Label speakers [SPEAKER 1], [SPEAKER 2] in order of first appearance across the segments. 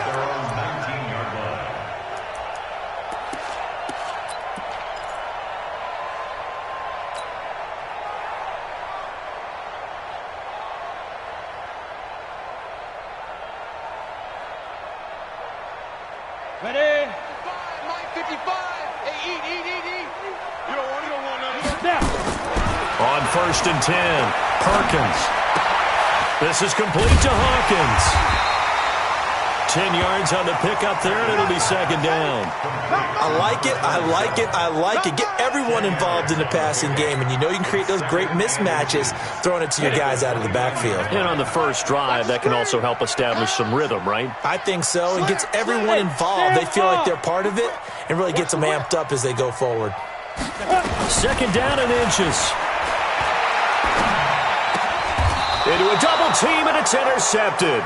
[SPEAKER 1] their own 19-yard line.
[SPEAKER 2] Ready?
[SPEAKER 3] 55. Hey, eat. You don't want nothing.
[SPEAKER 2] Snap.
[SPEAKER 4] On 1st and 10, Perkins. This is complete to Hawkins. 10 yards on the pickup there, and it'll be 2nd down.
[SPEAKER 5] I like it. Get everyone involved in the passing game, and you know you can create those great mismatches throwing it to your guys out of the backfield.
[SPEAKER 4] And on the first drive, that can also help establish some rhythm, right?
[SPEAKER 5] I think so. It gets everyone involved. They feel like they're part of it and really gets them amped up as they go forward.
[SPEAKER 4] 2nd down and inches. Into a double team, and it's intercepted.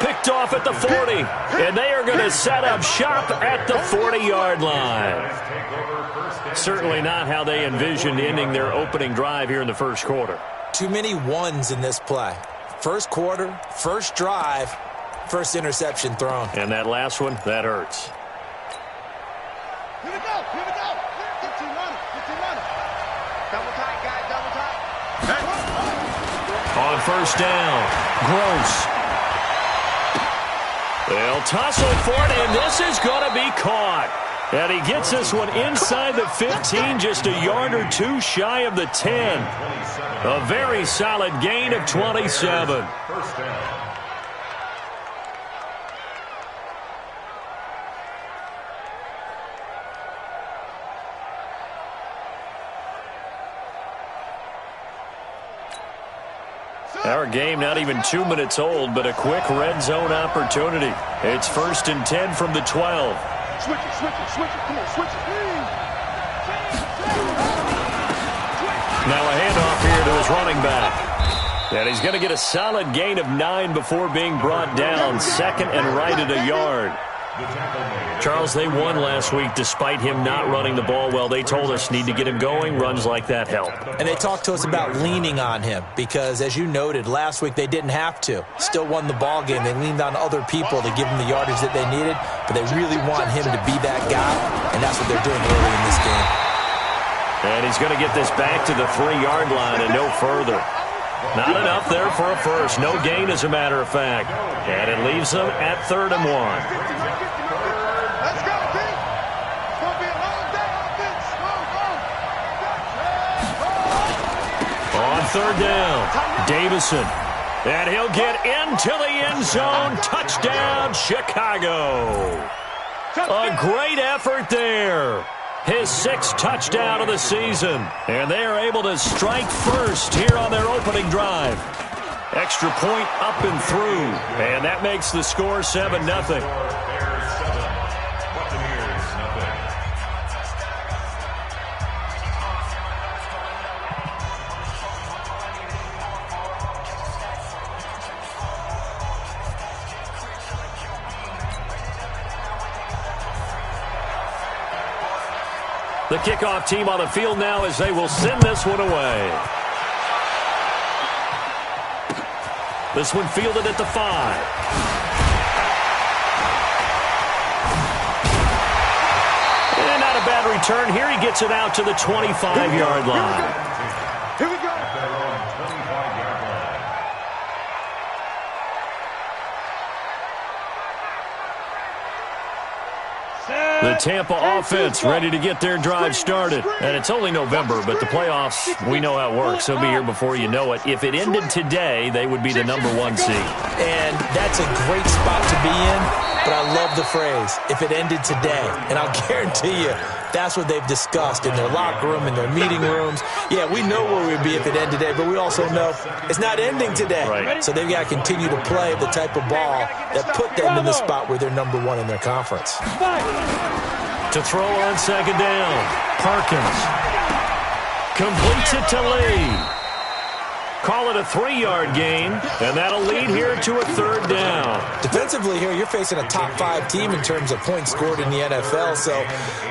[SPEAKER 4] Picked off at the 40, and they are going to set up shop at the 40-yard line. Certainly not how they envisioned ending their opening drive here in the first quarter.
[SPEAKER 5] Too many ones in this play. First quarter, first drive, first interception thrown.
[SPEAKER 4] And that last one, that hurts.
[SPEAKER 3] Here we go. 15 running. Double tight, guys, double tight.
[SPEAKER 4] On 1st down, Gross. They'll tussle for it, and this is going to be caught. And he gets this one inside the 15, just a yard or two shy of the 10. A very solid gain of 27.
[SPEAKER 1] First down.
[SPEAKER 4] Our game not even 2 minutes old, but a quick red zone opportunity. It's 1st and 10 from the 12.
[SPEAKER 3] Switch it. Come on, switch it.
[SPEAKER 4] Now a handoff here to his running back. And he's going to get a solid gain of 9 before being brought down. 2nd and right at a yard. Charles, they won last week despite him not running the ball well. They told us need to get him going. Runs like that help.
[SPEAKER 5] And they talked to us about leaning on him because, as you noted, last week they didn't have to. Still won the ball game. They leaned on other people to give them the yardage that they needed, but they really want him to be that guy, and that's what they're doing early in this game.
[SPEAKER 4] And he's going to get this back to the 3-yard line and no further. Not enough there for a first. No gain, as a matter of fact. And it leaves them at 3rd and 1.
[SPEAKER 3] Let's go, Pete. It's going to be a long day offense.
[SPEAKER 4] On 3rd down, Davison. And he'll get into the end zone. Touchdown, Chicago. A great effort there. His 6th touchdown of the season. And they are able to strike first here on their opening drive. Extra point up and through. And that makes the score 7-0. The kickoff team on the field now as they will send this one away. This one fielded at the 5. And not a bad return here. He gets it out to the 25-yard line.
[SPEAKER 3] Here we go.
[SPEAKER 4] The Tampa offense ready to get their drive started. And it's only November, but the playoffs, we know how it works. They'll be here before you know it. If it ended today, they would be the #1 seed.
[SPEAKER 5] And that's a great spot to be in, but I love the phrase, if it ended today. And I'll guarantee you, that's what they've discussed in their locker room, in their meeting rooms. Yeah, we know where we'd be if it ended today, but we also know it's not ending today.
[SPEAKER 4] Right.
[SPEAKER 5] So they've got to continue to play the type of ball that put them in the spot where they're #1 in their conference.
[SPEAKER 4] To throw on 2nd down, Perkins completes it to Lee. Call it a 3-yard gain, and that'll lead here to a 3rd down.
[SPEAKER 5] Defensively here, you're facing a top 5 team in terms of points scored in the NFL. So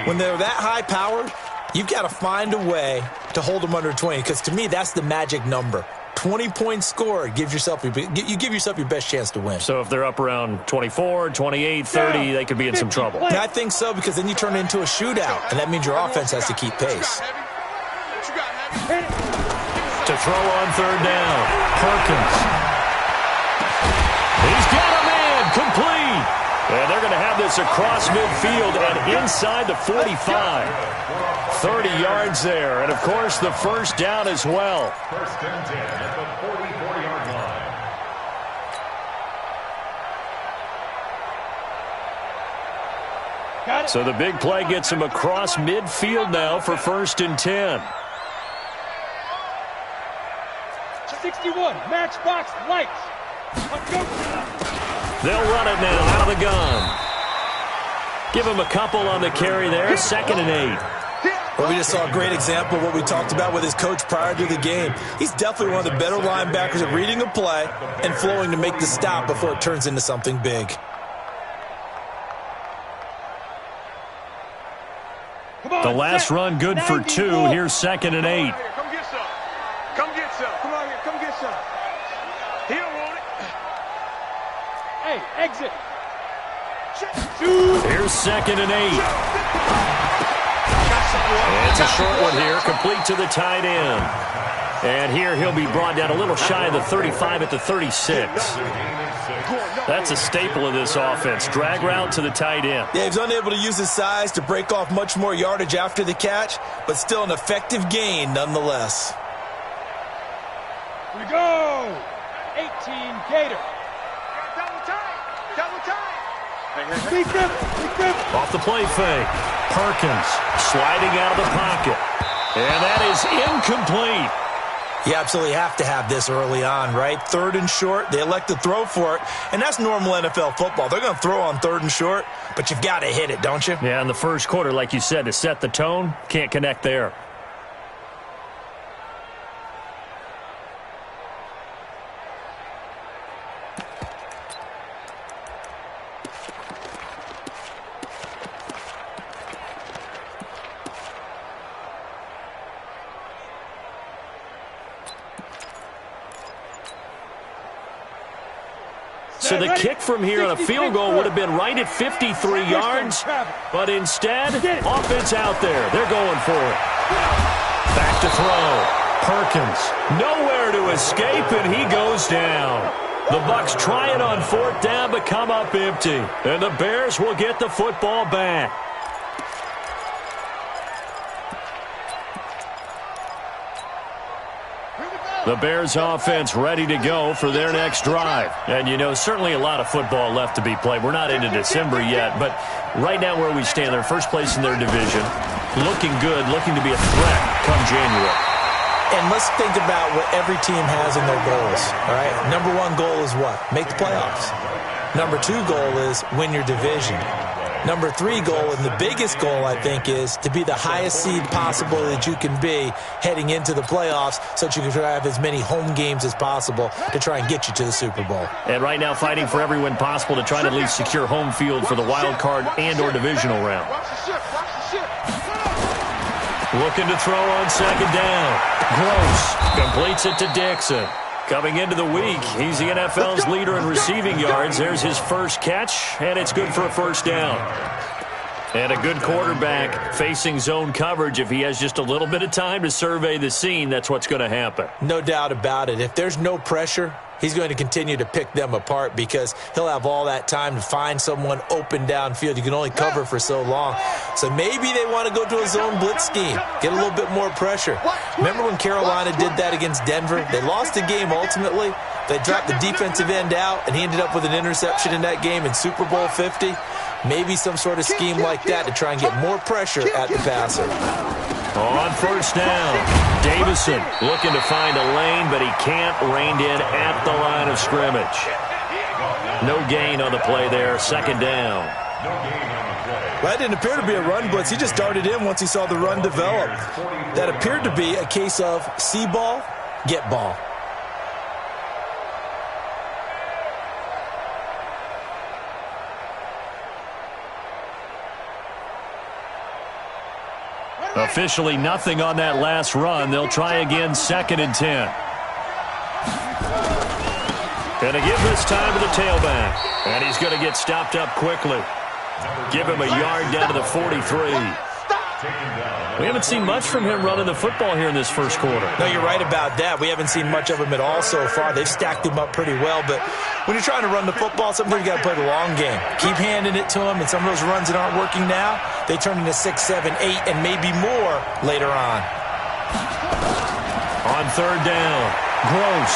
[SPEAKER 5] when they're that high-powered, you've got to find a way to hold them under 20, because to me, that's the magic number. 20-point score, you give yourself your best chance to win.
[SPEAKER 4] So if they're up around 24, 28, 30, they could be in some trouble.
[SPEAKER 5] And I think so, because then you turn it into a shootout, and that means your offense has to keep pace.
[SPEAKER 4] To throw on third down, Perkins. He's got a man, complete. And they're going to have this across midfield and inside the 45. 30 yards there, and of course the first down as well.
[SPEAKER 1] First and 10 at the 44-yard line.
[SPEAKER 4] So the big play gets him across midfield now for first and 10.
[SPEAKER 3] 61, matchbox lights.
[SPEAKER 4] They'll run it now out of the gun. Give him a couple on the carry there, 2nd and 8.
[SPEAKER 5] Well, we just saw a great example of what we talked about with his coach prior to the game. He's definitely one of the better linebackers at reading a play and flowing to make the stop before it turns into something big.
[SPEAKER 4] The last run good for 2. Here's 2nd and 8.
[SPEAKER 3] Come get some. Come get some. Come on here. Come get some. He don't want it. Hey, exit.
[SPEAKER 4] Here's 2nd and 8. It's a short one here, complete to the tight end. And here he'll be brought down a little shy of the 35 at the 36. That's a staple of this offense. Drag route to the tight end.
[SPEAKER 5] Yeah, he's unable to use his size to break off much more yardage after the catch, but still an effective gain nonetheless.
[SPEAKER 3] We go. 18 Gator. Double tight. Double tight. Big grip. Big grip.
[SPEAKER 4] Off the play fake. Perkins sliding out of the pocket. And that is incomplete.
[SPEAKER 5] You absolutely have to have this early on, right? 3rd and short, they elect to throw for it, and that's normal NFL football. They're going to throw on 3rd and short, but you've got to hit it, don't you?
[SPEAKER 4] Yeah, in the first quarter, like you said, to set the tone, can't connect there. So the kick from here on a field goal would have been right at 53 yards, but instead, offense out there. They're going for it. Back to throw. Perkins, nowhere to escape, and he goes down. The Bucs try it on 4th down, but come up empty. And the Bears will get the football back. The Bears offense ready to go for their next drive. And, you know, certainly a lot of football left to be played. We're not into December yet, but right now where we stand, they're first place in their division. Looking good, looking to be a threat come January.
[SPEAKER 5] And let's think about what every team has in their goals, all right? Number 1 goal is what? Make the playoffs. Number 2 goal is win your division. Number 3 goal, and the biggest goal, I think, is to be the highest seed possible that you can be heading into the playoffs so that you can have as many home games as possible to try and get you to the Super Bowl.
[SPEAKER 4] And right now fighting for every win possible to try to at least secure home field for the wild card and or divisional round. Looking to throw on 2nd down. Gross completes it to Dixon. Coming into the week, he's the NFL's leader in receiving yards. There's his first catch, and it's good for a first down. And a good quarterback facing zone coverage. If he has just a little bit of time to survey the scene, that's what's going to happen.
[SPEAKER 5] No doubt about it. If there's no pressure, he's going to continue to pick them apart because he'll have all that time to find someone open downfield. You can only cover for so long. So maybe they want to go to a zone blitz scheme, get a little bit more pressure. Remember when Carolina did that against Denver? They lost the game ultimately. They dropped the defensive end out, and he ended up with an interception in that game in Super Bowl 50. Maybe some sort of scheme like that to try and get more pressure at the passer.
[SPEAKER 4] On first down, Davison looking to find a lane, but he can't. Reined in at the line of scrimmage. No gain on the play there. 2nd down.
[SPEAKER 5] Well, that didn't appear to be a run blitz. He just darted in once he saw the run develop. That appeared to be a case of see ball, get ball.
[SPEAKER 4] Officially nothing on that last run. They'll try again, 2nd and 10. And to give this time to the tailback. And he's going to get stopped up quickly. Give him a yard down to the 43. We haven't seen much from him running the football here in this first quarter.
[SPEAKER 5] No, you're right about that. We haven't seen much of him at all so far. They've stacked him up pretty well, but when you're trying to run the football, sometimes you got to play the long game. Keep handing it to him, and some of those runs that aren't working now, they turn into 6, 7, 8, and maybe more later on.
[SPEAKER 4] On third down, Gross.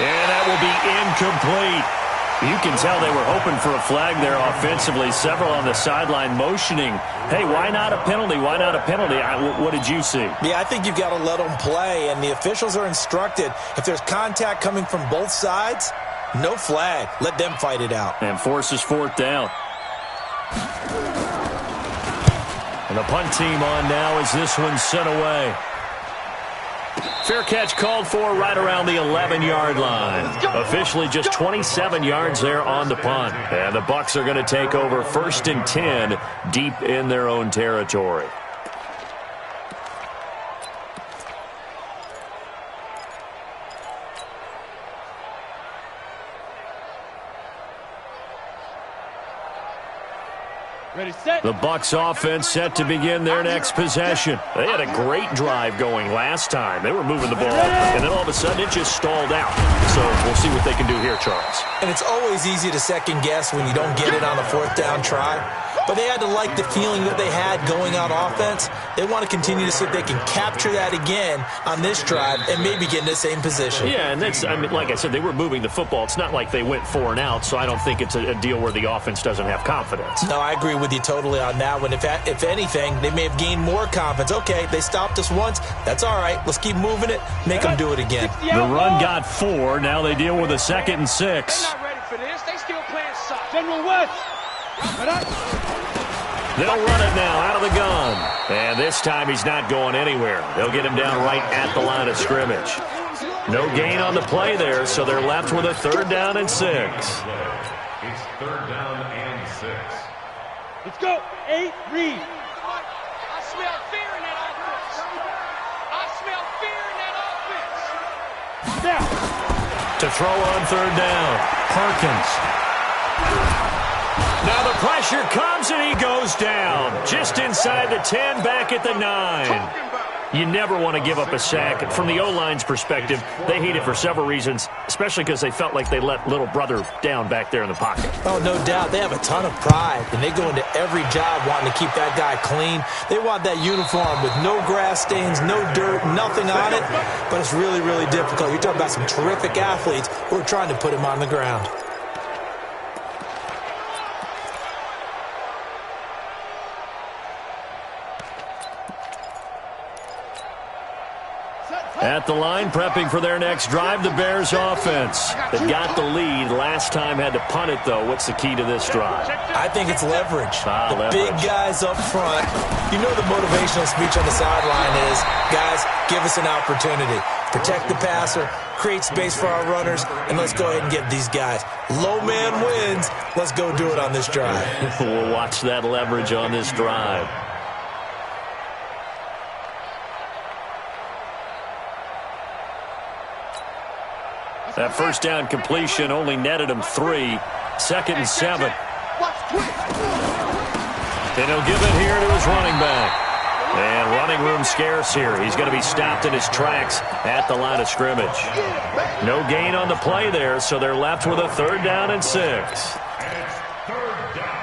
[SPEAKER 4] And that will be incomplete. You can tell they were hoping for a flag there offensively. Several on the sideline motioning, hey, why not a penalty? Why not a penalty? What did you see?
[SPEAKER 5] Yeah, I think you've got to let them play, and the officials are instructed. If there's contact coming from both sides, no flag. Let them fight it out.
[SPEAKER 4] And forces fourth down. And the punt team on now as this one's sent away. Fair catch called for right around the 11-yard line. Officially just 27 yards there on the punt. And the Bucs are going to take over 1st and 10 deep in their own territory.
[SPEAKER 3] Ready, set.
[SPEAKER 4] The Bucs offense set to begin their next possession. They had a great drive going last time. They were moving the ball, and then all of a sudden it just stalled out. So we'll see what they can do here, Charles.
[SPEAKER 5] And it's always easy to second guess when you don't get it on a fourth down try. But they had to like the feeling that they had going on offense. They want to continue to see if they can capture that again on this drive and maybe get in the same position.
[SPEAKER 4] Yeah, and that's, I mean, like I said, they were moving the football. It's not like they went 4 and out, so I don't think it's a deal where the offense doesn't have confidence.
[SPEAKER 5] No, I agree with you totally on that one. If anything, they may have gained more confidence. Okay, they stopped us once. That's all right. Let's keep moving it. Make them do it again.
[SPEAKER 4] The run got 4. Now they deal with a 2nd and 6.
[SPEAKER 3] They're not ready for this. They still playing soft. General West.
[SPEAKER 4] They'll run it now out of the gun. And this time he's not going anywhere. They'll get him down right at the line of scrimmage. No gain on the play there, so they're left with a 3rd down and 6.
[SPEAKER 1] It's 3rd down and 6.
[SPEAKER 3] Let's go. 8, read.
[SPEAKER 2] I smell fear in that offense. I smell fear in that offense.
[SPEAKER 3] Now.
[SPEAKER 4] To throw on 3rd down, Perkins. Now the pressure comes and he goes down. Just inside the 10, back at the 9. You never want to give up a sack. From the O-line's perspective, they hate it for several reasons, especially because they felt like they let little brother down back there in the pocket.
[SPEAKER 5] Oh, no doubt. They have a ton of pride, and they go into every job wanting to keep that guy clean. They want that uniform with no grass stains, no dirt, nothing on it, but it's really, really difficult. You're talking about some terrific athletes who are trying to put him on the ground.
[SPEAKER 4] At the line, prepping for their next drive, the Bears offense. They got the lead. Last time had to punt it, though. What's the key to this drive?
[SPEAKER 5] I think it's leverage. The
[SPEAKER 4] leverage.
[SPEAKER 5] big guys up front. You know the motivational speech on the sideline is, guys, give us an opportunity. Protect the passer, create space for our runners, and let's go ahead and get these guys. Low man wins. Let's go do it on this drive.
[SPEAKER 4] We'll watch that leverage on this drive. That first down completion only netted him 3. 2nd and 7. And he'll give it here to his running back. And running room scarce here. He's going to be stopped in his tracks at the line of scrimmage. No gain on the play there, so they're left with a 3rd down and 6.
[SPEAKER 1] And it's 3rd down.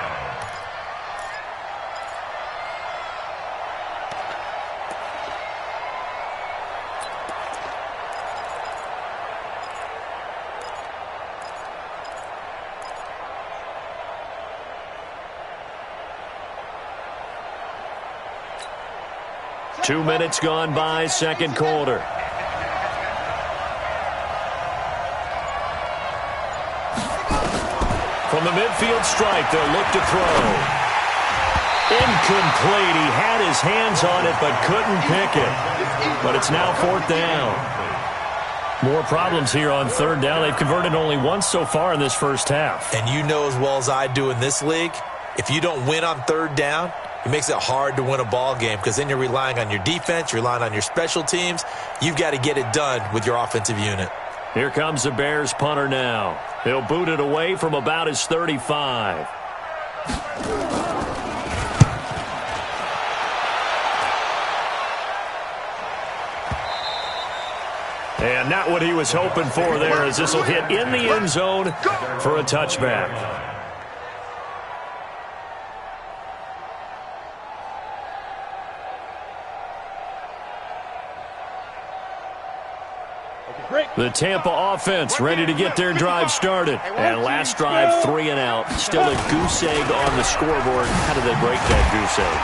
[SPEAKER 4] Two minutes gone by, 2nd quarter. From the midfield stripe, they'll look to throw. Incomplete. He had his hands on it, but couldn't pick it. But it's now 4th down. More problems here on 3rd down. They've converted only once so far in this first half.
[SPEAKER 5] And you know as well as I do in this league, if you don't win on 3rd down, It makes it hard to win a ball game because then you're relying on your defense, you're relying on your special teams. You've got to get it done with your offensive unit.
[SPEAKER 4] Here comes the Bears punter now. He'll boot it away from about his 35. And not what he was hoping for there, as this will hit in the end zone for a touchback. The Tampa offense ready to get their drive started. And last drive, 3 and out. Still a goose egg on the scoreboard. How do they break that goose egg?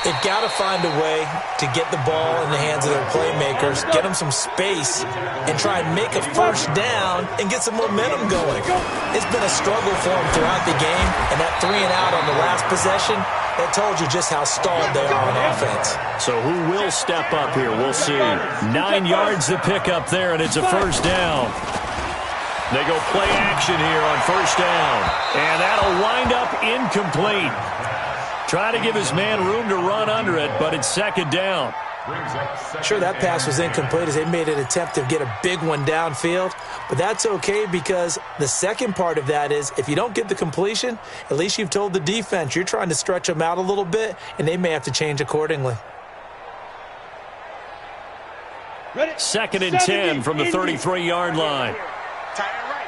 [SPEAKER 5] They've got to find a way to get the ball in the hands of their playmakers, get them some space, and try and make a first down and get some momentum going. It's been a struggle for them throughout the game, and that 3 and out on the last possession, that told you just how stalled they are on offense.
[SPEAKER 4] So who will step up here? We'll see. 9 yards to pick up there, and it's a first down. They go play action here on first down, and that'll wind up incomplete. Try to give his man room to run under it, but it's second down.
[SPEAKER 5] Sure, that pass was incomplete as they made an attempt to get a big one downfield, but that's okay because the second part of that is if you don't get the completion, at least you've told the defense you're trying to stretch them out a little bit, and they may have to change accordingly.
[SPEAKER 4] Second and 10 from the 33-yard line.
[SPEAKER 3] Tie it right.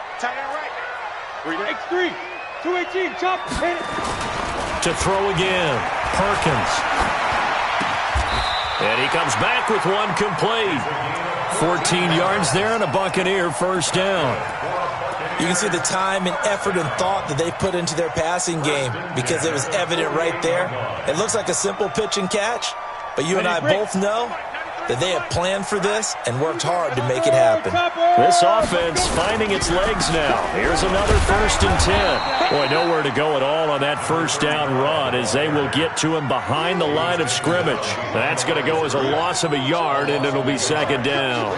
[SPEAKER 3] X3, 218, chop, hit it.
[SPEAKER 4] To throw again, Perkins. And he comes back with one complete. 14 yards there and a Buccaneer first down.
[SPEAKER 5] You can see the time and effort and thought that they put into their passing game because it was evident right there. It looks like a simple pitch and catch, but you and I both know that they have planned for this and worked hard to make it happen.
[SPEAKER 4] This offense finding its legs now. Here's another first and 10. Boy, nowhere to go at all on that first down run as they will get to him behind the line of scrimmage. That's going to go as a loss of a yard, and it'll be second down.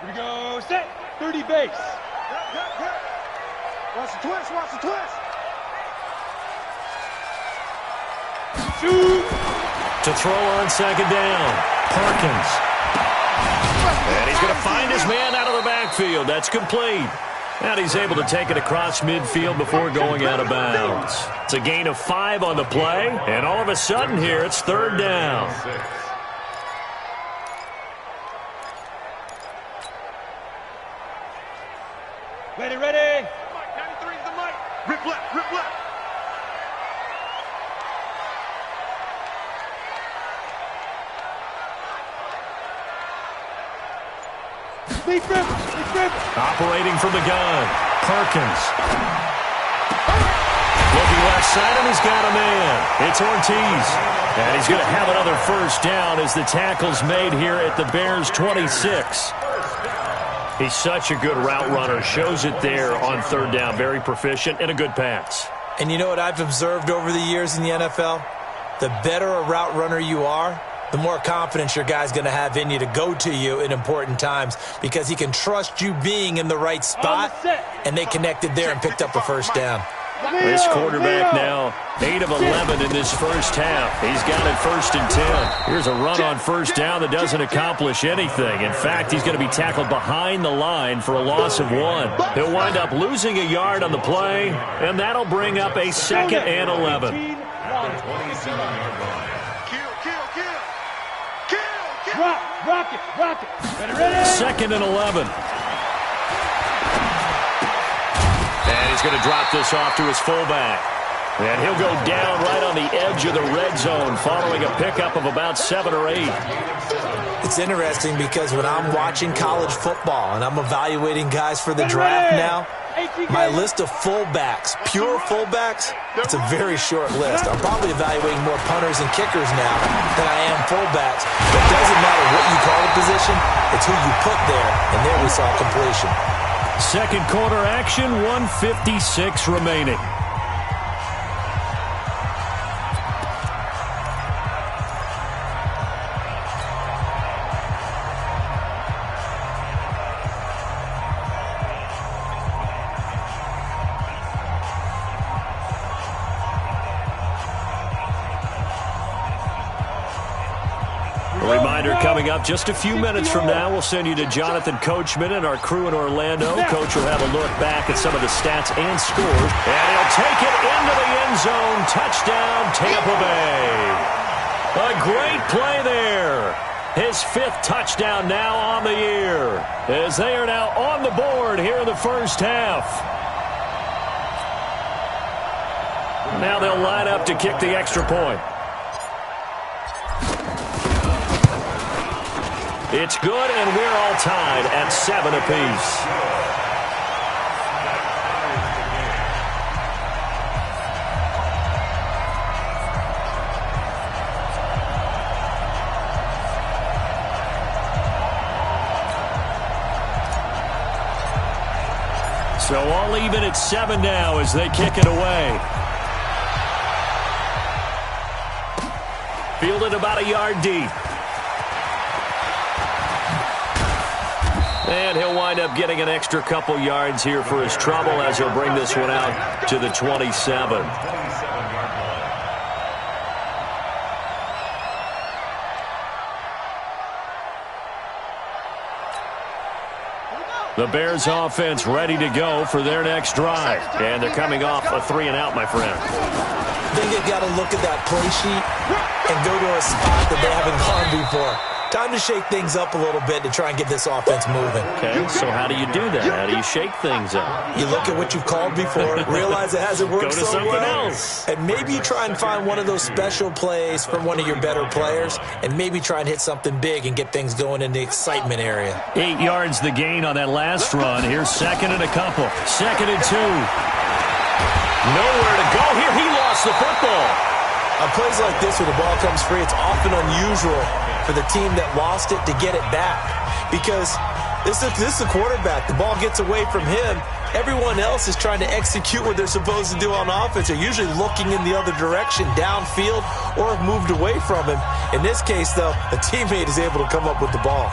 [SPEAKER 3] Here we go, set. 30 base. Watch the twist. Shoot.
[SPEAKER 4] To throw on second down, Perkins. And he's going to find his man out of the backfield. That's complete. And he's able to take it across midfield before going out of bounds. It's a gain of 5 on the play, and all of a sudden here it's third down.
[SPEAKER 3] Ready. Mike, 93's the mic. Rip left. Lead rip.
[SPEAKER 4] Operating from the gun, Perkins. Looking left side, and he's got a man. It's Ortiz. And he's going to have another first down as the tackle's made here at the Bears' 26. He's such a good route runner. Shows it there on third down. Very proficient and a good pass.
[SPEAKER 5] And you know what I've observed over the years in the NFL? The better a route runner you are, the more confidence your guy's going to have in you to go to you in important times because he can trust you being in the right spot, and they connected there and picked up a first down.
[SPEAKER 4] This quarterback now, 8 of 11 in this first half. He's got it first and 10. Here's a run on first down that doesn't accomplish anything. In fact, he's going to be tackled behind the line for a loss of 1. He'll wind up losing a yard on the play, and that'll bring up a second and 11.
[SPEAKER 3] Rock it. Ready.
[SPEAKER 4] Second and 11. And he's going to drop this off to his fullback. And he'll go down right on the edge of the red zone following a pickup of about 7 or 8.
[SPEAKER 5] It's interesting because when I'm watching college football and I'm evaluating guys for the draft now, my list of fullbacks, pure fullbacks, it's a very short list. I'm probably evaluating more punters and kickers now than I am fullbacks. But it doesn't matter what you call the position, it's who you put there, and there we saw completion.
[SPEAKER 4] Second quarter action, 1:56 remaining. A reminder coming up just a few minutes from now, we'll send you to Jonathan Coachman and our crew in Orlando. Coach will have a look back at some of the stats and scores. And he'll take it into the end zone. Touchdown, Tampa Bay. A great play there. His 5th touchdown now on the year, as they are now on the board here in the first half. Now they'll line up to kick the extra point. It's good, and we're all tied at 7 apiece. So all even at 7 now as they kick it away. Fielded about a yard deep. And he'll wind up getting an extra couple yards here for his trouble as he'll bring this one out to the 27. The Bears offense ready to go for their next drive. And they're coming off a 3-and-out, my friend.
[SPEAKER 5] I think they've got to look at that play sheet and go to a spot that they haven't gone before. Time to shake things up a little bit to try and get this offense moving.
[SPEAKER 4] Okay, so how do you do that? How do you shake things up?
[SPEAKER 5] You look at what you've called before, realize it hasn't worked so well.
[SPEAKER 4] Go to something else.
[SPEAKER 5] And maybe you try and find one of those special plays from one of your better players, and maybe try and hit something big and get things going in the excitement area.
[SPEAKER 4] 8 yards the gain on that last run. Here's 2nd and a couple. 2nd and 2. Nowhere to go here. He lost the football.
[SPEAKER 5] On plays like this where the ball comes free, it's often unusual for the team that lost it to get it back. Because this is the quarterback. The ball gets away from him. Everyone else is trying to execute what they're supposed to do on offense. They're usually looking in the other direction, downfield, or have moved away from him. In this case, though, a teammate is able to come up with the ball.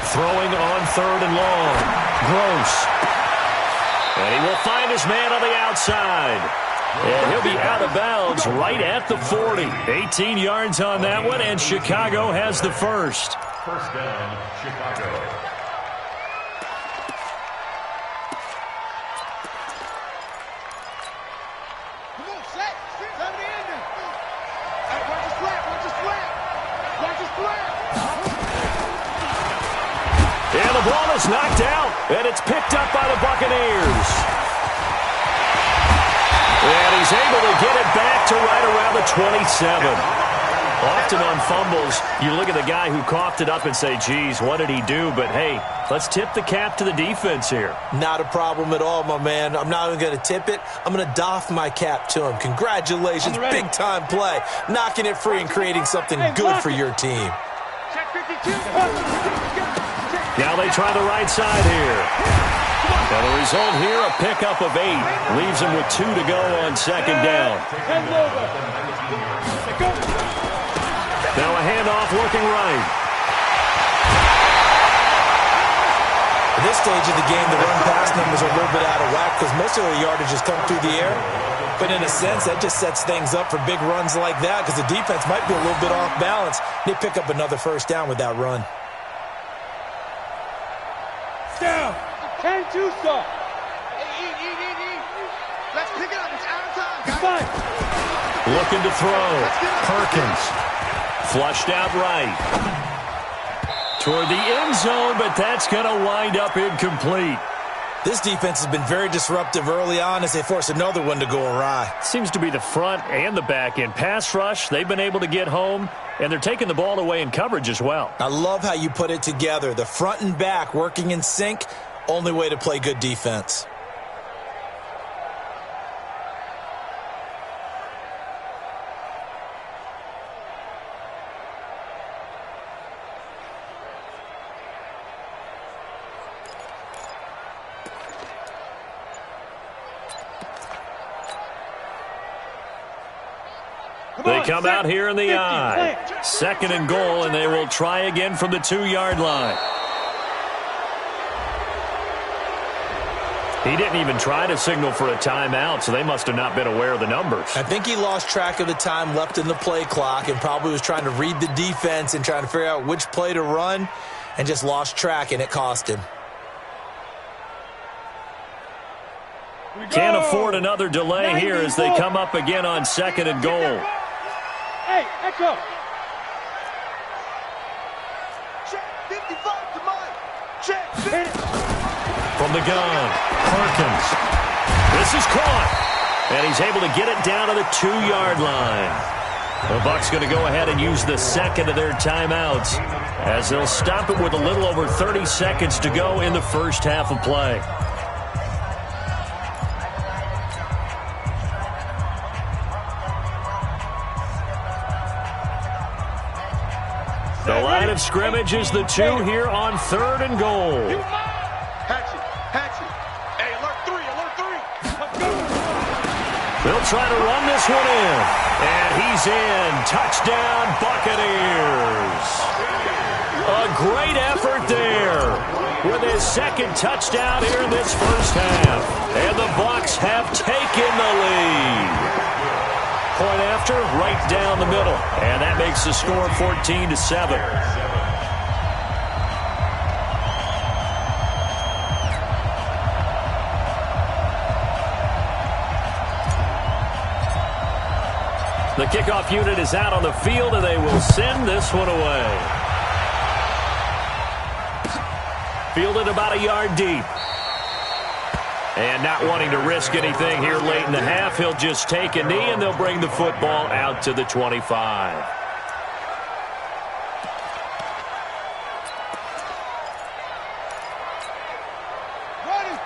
[SPEAKER 4] Throwing on 3rd and long. Gross. And he will find his man on the outside. And he'll be out of bounds right at the 40. 18 yards on that one, and Chicago has the first.
[SPEAKER 1] First down, Chicago.
[SPEAKER 4] And the ball is knocked out, and it's picked up by the Buccaneers. And he's able to get it back to right around the 27. Often on fumbles, you look at the guy who coughed it up and say, geez, what did he do? But, hey, let's tip the cap to the defense here.
[SPEAKER 5] Not a problem at all, my man. I'm not even going to tip it. I'm going to doff my cap to him. Congratulations, big-time play. Knocking it free and creating something good for your team.
[SPEAKER 4] Now they try the right side here. And the result here, a pickup of 8. Leaves him with 2 to go on 2nd down. Now a handoff looking right.
[SPEAKER 5] At this stage of the game, the run-pass numbers are a little bit out of whack because most of the yardage has come through the air. But in a sense, that just sets things up for big runs like that because the defense might be a little bit off balance. They pick up another first down with that run.
[SPEAKER 3] Down. Can't do so.
[SPEAKER 2] Let's pick it up. It's out of time.
[SPEAKER 4] Looking to throw. Perkins. Flushed out right. Toward the end zone, but that's going to wind up incomplete.
[SPEAKER 5] This defense has been very disruptive early on as they force another one to go awry.
[SPEAKER 4] Seems to be the front and the back end. Pass rush, they've been able to get home, and they're taking the ball away in coverage as well.
[SPEAKER 5] I love how you put it together. The front and back working in sync, only way to play good defense.
[SPEAKER 4] They come out here in the I. 2nd and goal, and they will try again from the 2-yard line. He didn't even try to signal for a timeout, so they must have not been aware of the numbers.
[SPEAKER 5] I think he lost track of the time left in the play clock and probably was trying to read the defense and trying to figure out which play to run and just lost track, and it cost him.
[SPEAKER 4] Can't afford another delay here as they come up again on 2nd and goal.
[SPEAKER 3] Hey, Echo.
[SPEAKER 2] Check 55 to Mike. Check 50.
[SPEAKER 4] From the gun, Perkins. This is caught, and he's able to get it down to the 2-yard line. The Bucs going to go ahead and use the 2nd of their timeouts as they'll stop it with a little over 30 seconds to go in the first half of play. The line of scrimmage is the 2 here on 3rd and goal.
[SPEAKER 2] Hatchet. Hey, alert 3.
[SPEAKER 4] They'll try to run this one in. And he's in. Touchdown, Buccaneers. A great effort there with his 2nd touchdown here in this first half. And the Bucs have taken the lead. Point after, right down the middle. And that makes the score 14-7. The kickoff unit is out on the field, and they will send this one away. Fielded about a yard deep. And not wanting to risk anything here late in the half, he'll just take a knee, and they'll bring the football out to the 25.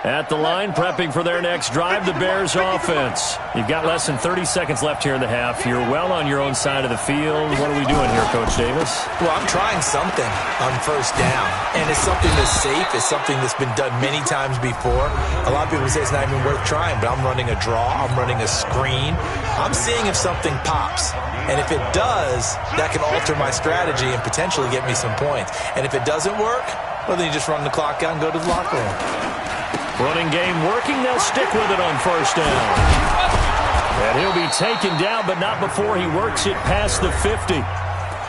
[SPEAKER 4] At the line, prepping for their next drive, the Bears offense. You've got less than 30 seconds left here in the half. You're well on your own side of the field. What are we doing here, Coach Davis?
[SPEAKER 5] Well, I'm trying something on first down, and it's something that's safe. It's something that's been done many times before. A lot of people say it's not even worth trying, but I'm running a draw. I'm running a screen. I'm seeing if something pops, and if it does, that can alter my strategy and potentially get me some points. And if it doesn't work, well, then you just run the clock out and go to the locker room.
[SPEAKER 4] Running game working. They'll stick with it on first down. And he'll be taken down, but not before he works it past the 50.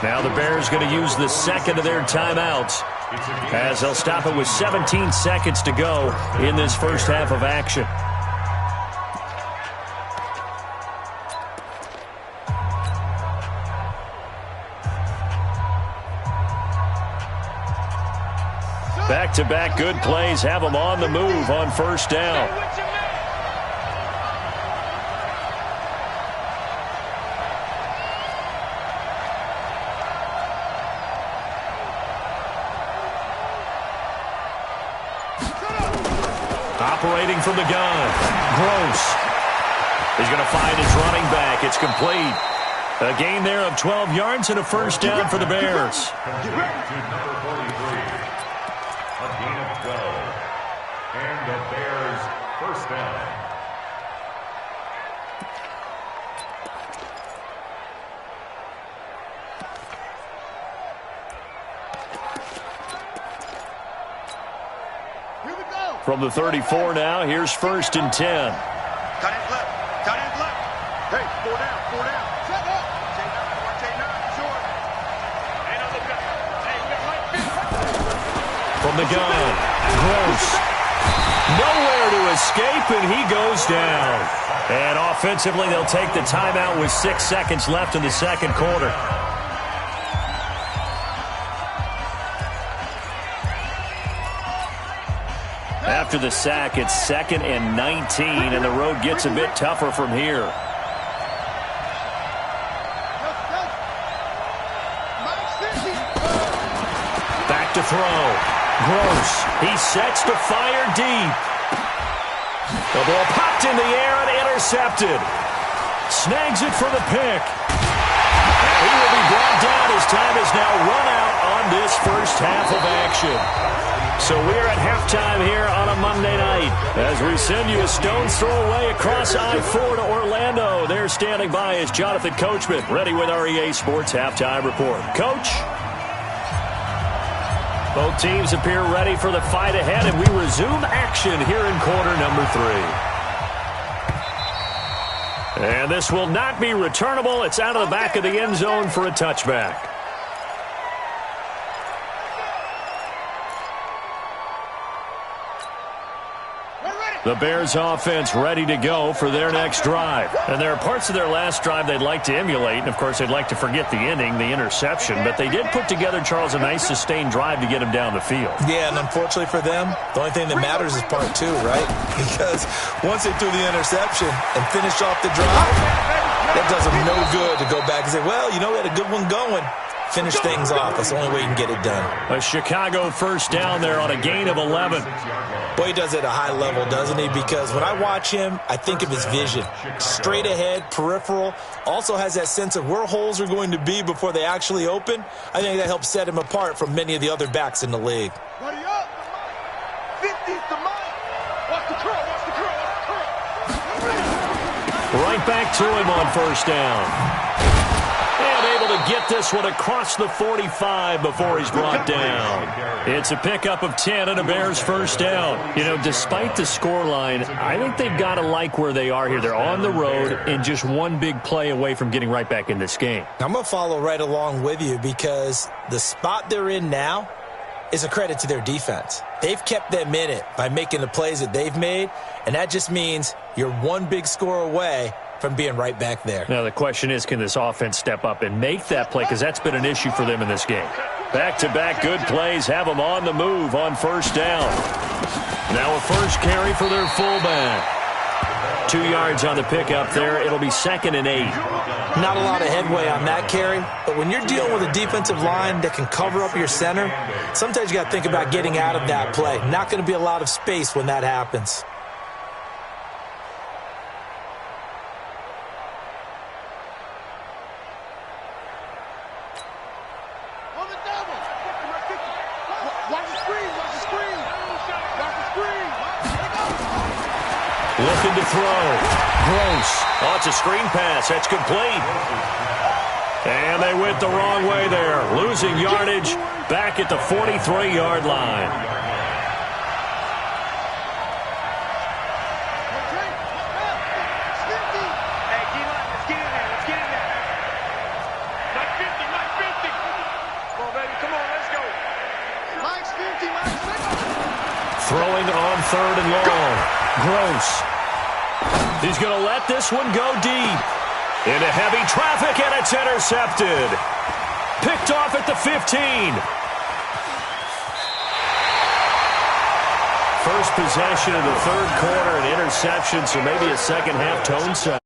[SPEAKER 4] Now the Bears going to use the 2nd of their timeouts as they'll stop it with 17 seconds to go in this first half of action. Back-to-back good plays have them on the move on first down. Operating from the gun, Gross. He's going to find his running back. It's complete. A gain there of 12 yards and a first down for the Bears.
[SPEAKER 1] A gain of 12. And the Bears first down.
[SPEAKER 2] Here we go.
[SPEAKER 4] From the 34 now, here's 1st and 10.
[SPEAKER 2] Tight end left. Hey, 4 down. Set up. J9, short. And a look up. Hey, we got Mike.
[SPEAKER 4] From the gun, Gross. Nowhere to escape, and he goes down. And offensively, they'll take the timeout with 6 seconds left in the second quarter. After the sack, it's 2nd and 19, and the road gets a bit tougher from here. Back to throw. Gross. He sets to fire deep. The ball popped in the air and intercepted. Snags it for the pick. And he will be brought down as time is now run out on this first half of action. So we're at halftime here on a Monday night as we send you a stone's throw away across I-4 to Orlando. There standing by is Jonathan Coachman, ready with our EA Sports Halftime Report. Coach? Both teams appear ready for the fight ahead, and we resume action here in quarter number 3. And this will not be returnable. It's out of the back of the end zone for a touchback. The Bears offense ready to go for their next drive. And there are parts of their last drive they'd like to emulate. And, of course, they'd like to forget the ending, the interception. But they did put together, Charles, a nice sustained drive to get him down the field. Yeah, and unfortunately for them, the only thing that matters is part 2, right? Because once they threw the interception and finished off the drive, that does them no good to go back and say, well, you know, we had a good one going. Finish things off. That's the only way you can get it done. A Chicago first down there on a gain of 11. Boy, he does it at a high level, doesn't he? Because when I watch him, I think of his vision. Straight ahead, peripheral. Also has that sense of where holes are going to be before they actually open. I think that helps set him apart from many of the other backs in the league.
[SPEAKER 3] Ready up. 50's the mark. Watch the curl. Watch the curl. Watch the curl.
[SPEAKER 4] Right back to him on first down. And able to get this one across the 45 before he's brought down. It's a pickup of 10 and a Bears first down. You know, despite the scoreline, I think they've got to like where they are here. They're on the road and just one big play away from getting right back in this game.
[SPEAKER 5] I'm going to follow right along with you because the spot they're in now is a credit to their defense. They've kept them in it by making the plays that they've made, and that just means you're one big score away from being right back there.
[SPEAKER 4] Now the question is, can this offense step up and make that play? Because that's been an issue for them in this game. Back-to-back good plays have them on the move on first down. Now a first carry for their fullback. 2 yards on the pickup there. It'll be 2nd and 8.
[SPEAKER 5] Not a lot of headway on that carry, but when you're dealing with a defensive line that can cover up your center, sometimes you got to think about getting out of that play. Not going to be a lot of space when that happens.
[SPEAKER 4] Looking to throw. Gross. Oh, it's a screen pass. That's complete. And they went the wrong way there. Losing yardage back at the 43-yard line.
[SPEAKER 3] Hey, let's get in there. Let's get in there. Mike 50, Mike 50. Come on, baby. Come on, let's go. Mike's 50, Mike's 50.
[SPEAKER 4] Throwing on 3rd and long. Gross. He's going to let this one go deep. Into heavy traffic, and it's intercepted. Picked off at the 15. First possession of the 3rd quarter, an interception, so maybe a second-half tone set.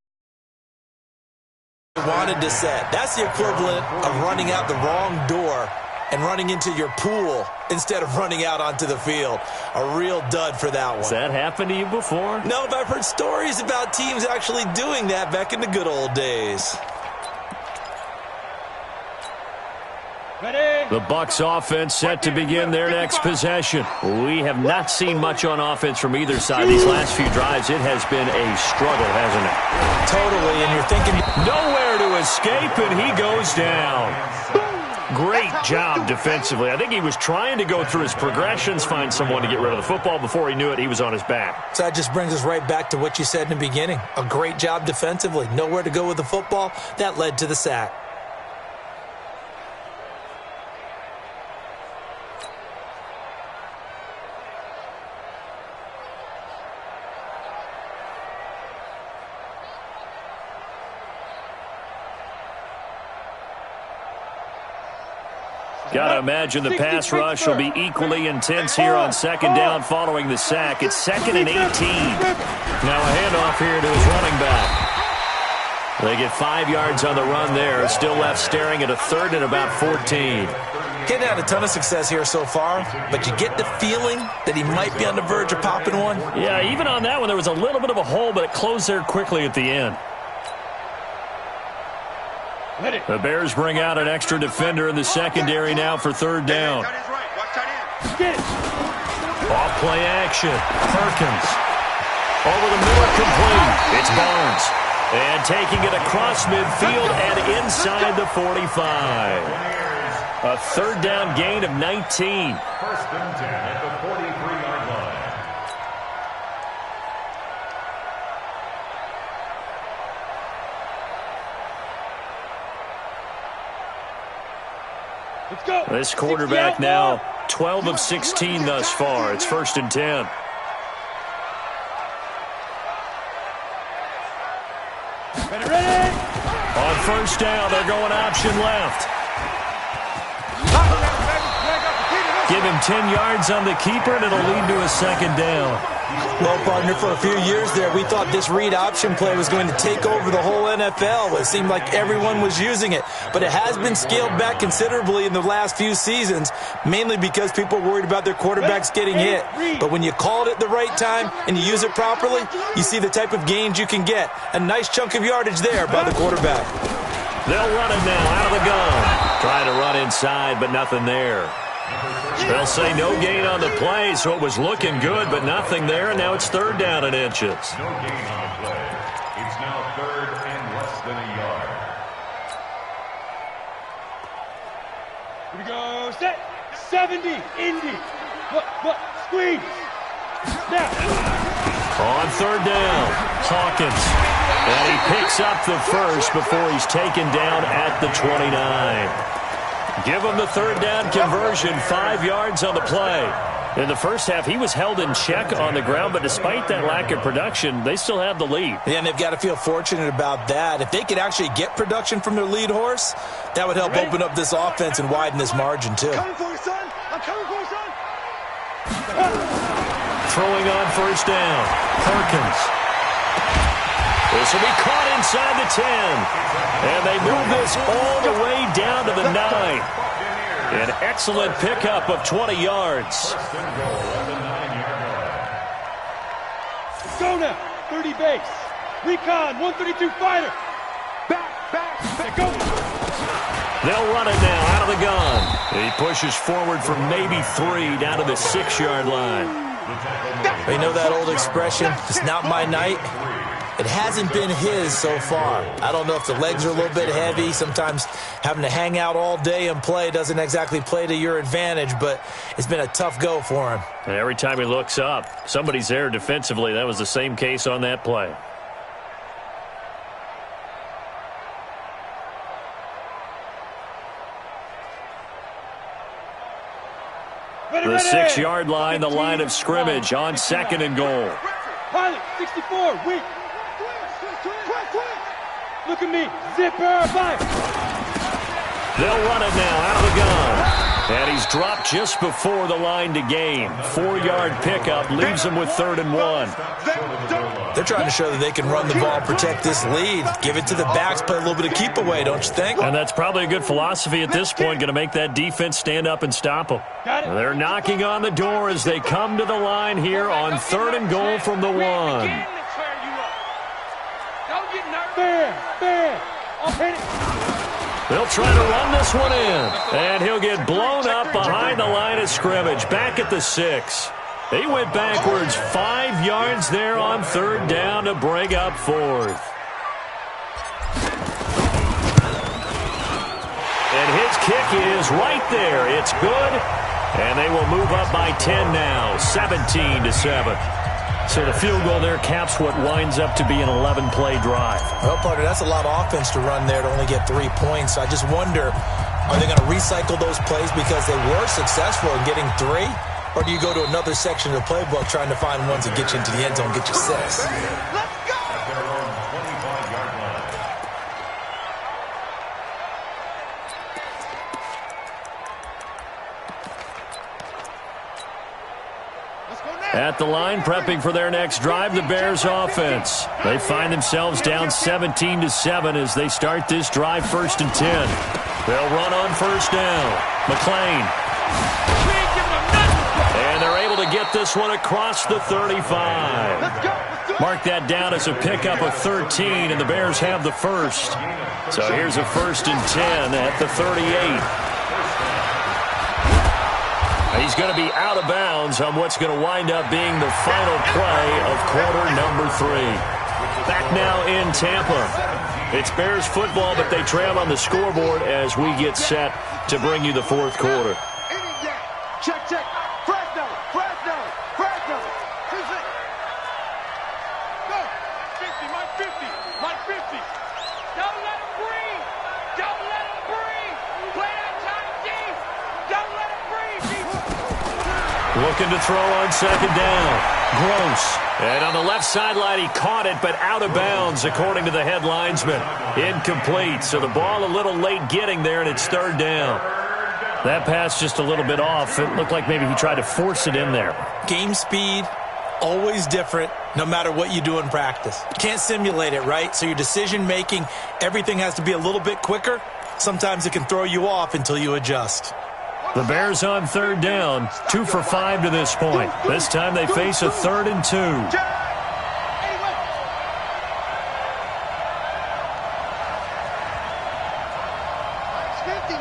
[SPEAKER 5] Wanted to set. That's the equivalent of running out the wrong door and running into your pool instead of running out onto the field. A real dud for that one.
[SPEAKER 4] Has that happened to you before?
[SPEAKER 5] No, but I've heard stories about teams actually doing that back in the good old days.
[SPEAKER 3] Ready?
[SPEAKER 4] The Bucs offense set to begin their next possession. We have not seen much on offense from either side these last few drives. It has been a struggle, hasn't it?
[SPEAKER 5] Totally, and you're thinking
[SPEAKER 4] nowhere to escape, and he goes down. Great job defensively. I think he was trying to go through his progressions, find someone to get rid of the football. Before he knew it, he was on his back.
[SPEAKER 5] So that just brings us right back to what you said in the beginning. A great job defensively. Nowhere to go with the football. That led to the sack.
[SPEAKER 4] Got to imagine the pass rush will be equally intense here on 2nd down following the sack. It's 2nd and 18. Now a handoff here to his running back. They get 5 yards on the run there. Still left staring at a 3rd and about 14.
[SPEAKER 5] Getting had a ton of success here so far, but you get the feeling that he might be on the verge of popping one.
[SPEAKER 4] Yeah, even on that one, there was a little bit of a hole, but it closed there quickly at the end. The Bears bring out an extra defender in the secondary now for 3rd down.
[SPEAKER 3] Get it.
[SPEAKER 4] Off play action. Perkins. Over the middle, complete. It's Barnes. And taking it across midfield and inside the 45. A third down gain of 19.
[SPEAKER 1] First and 10 at the 43-yard line.
[SPEAKER 3] Let's go.
[SPEAKER 4] This quarterback now 12 of 16 thus far. It's first and 10.
[SPEAKER 3] Ready?
[SPEAKER 4] On first down, they're going option left. Give him 10 yards on the keeper, and it'll lead to a second down.
[SPEAKER 5] Well, partner, for a few years there, we thought this read option play was going to take over the whole NFL. It seemed like everyone was using it. But it has been scaled back considerably in the last few seasons, mainly because people are worried about their quarterbacks getting hit. But when you call it at the right time and you use it properly, you see the type of gains you can get. A nice chunk of yardage there by the quarterback.
[SPEAKER 4] They'll run it now out of the gun. Trying to run inside, but nothing there. They'll say no gain on the play, so it was looking good, but nothing there, and now it's third down in inches.
[SPEAKER 1] No gain on the play. It's now third and less than a yard.
[SPEAKER 3] Here we go. Set. 70. Indy. Look. Squeeze. Now.
[SPEAKER 4] On third down, Hawkins. And he picks up the first before he's taken down at the 29. Give him the third down conversion, 5 yards on the play. In the first half, he was held in check on the ground, but despite that lack of production, they still have the lead.
[SPEAKER 5] Yeah, and they've got to feel fortunate about that. If they could actually get production from their lead horse, that would help open up this offense and widen this margin, too.
[SPEAKER 3] I'm coming for you, son. I'm coming for you, son.
[SPEAKER 4] Throwing on first down, Perkins. This will be caught inside the 10. And they move this all the way down to the 9. An excellent pickup of 20 yards.
[SPEAKER 3] Go now. 30 base. Recon. 132 fighter. Back. Go.
[SPEAKER 4] They'll run it now out of the gun. He pushes forward for maybe 3 down to the 6-yard line.
[SPEAKER 5] You know that old expression, it's not my night? It hasn't been his so far. I don't know if the legs are a little bit heavy. Sometimes having to hang out all day and play doesn't exactly play to your advantage, but it's been a tough go for him.
[SPEAKER 4] And every time he looks up, somebody's there defensively. That was the same case on that play. The 6-yard line, the line of scrimmage on second and goal.
[SPEAKER 3] Pilot, 64, weak. Look at me. Zipper, fire.
[SPEAKER 4] They'll run it now out of the gun. And he's dropped just before the line to gain. 4-yard pickup leaves him with 3rd and 1.
[SPEAKER 5] They're trying to show that they can run the ball, protect this lead. Give it to the backs, play a little bit of keep away, don't you think?
[SPEAKER 4] And that's probably a good philosophy at this point, going to make that defense stand up and stop them. They're knocking on the door as they come to the line here on 3rd and goal from the 1.
[SPEAKER 3] Fair. I'll hit it.
[SPEAKER 4] They'll try to run this one in. And he'll get blown up behind the line of scrimmage. Back at the 6. He went backwards 5 yards there on 3rd down to bring up 4th. And his kick is right there. It's good. And they will move up by 10 now, 17-7. So the field goal there caps what winds up to be an 11-play drive.
[SPEAKER 5] Well, partner, that's a lot of offense to run there to only get 3 points. I just wonder, are they going to recycle those plays because they were successful in getting 3? Or do you go to another section of the playbook trying to find ones that get you into the end zone, get you 6?
[SPEAKER 3] Let's go.
[SPEAKER 1] At their own 25-yard line.
[SPEAKER 4] At the line, prepping for their next drive, the Bears offense. They find themselves down 17-7 as they start this drive, 1st and 10. They'll run on first down. McLean. And they're able to get this one across the 35. Mark that down as a pickup of 13, and the Bears have the first. So here's a 1st and 10 at the 38. He he's going to be out of bounds on what's going to wind up being the final play of quarter number 3. Back now in Tampa. It's Bears football, but they trail on the scoreboard as we get set to bring you the fourth quarter.
[SPEAKER 3] Check, check. Fresno. Who's it? Go. 50, Mike 50. Don't let him breathe. Play that time deep. Don't let him breathe.
[SPEAKER 4] Looking to throw on second down. Gross. And on the left sideline, he caught it, but out of bounds, according to the head linesman. Incomplete. So the ball a little late getting there, and it's third down. That pass just a little bit off. It looked like maybe he tried to force it in there.
[SPEAKER 5] Game speed, always different, no matter what you do in practice. You can't simulate it, right? So your decision-making, everything has to be a little bit quicker. Sometimes it can throw you off until you adjust.
[SPEAKER 4] The Bears on third down, 2 for 5 to this point. This time they face a 3rd and 2.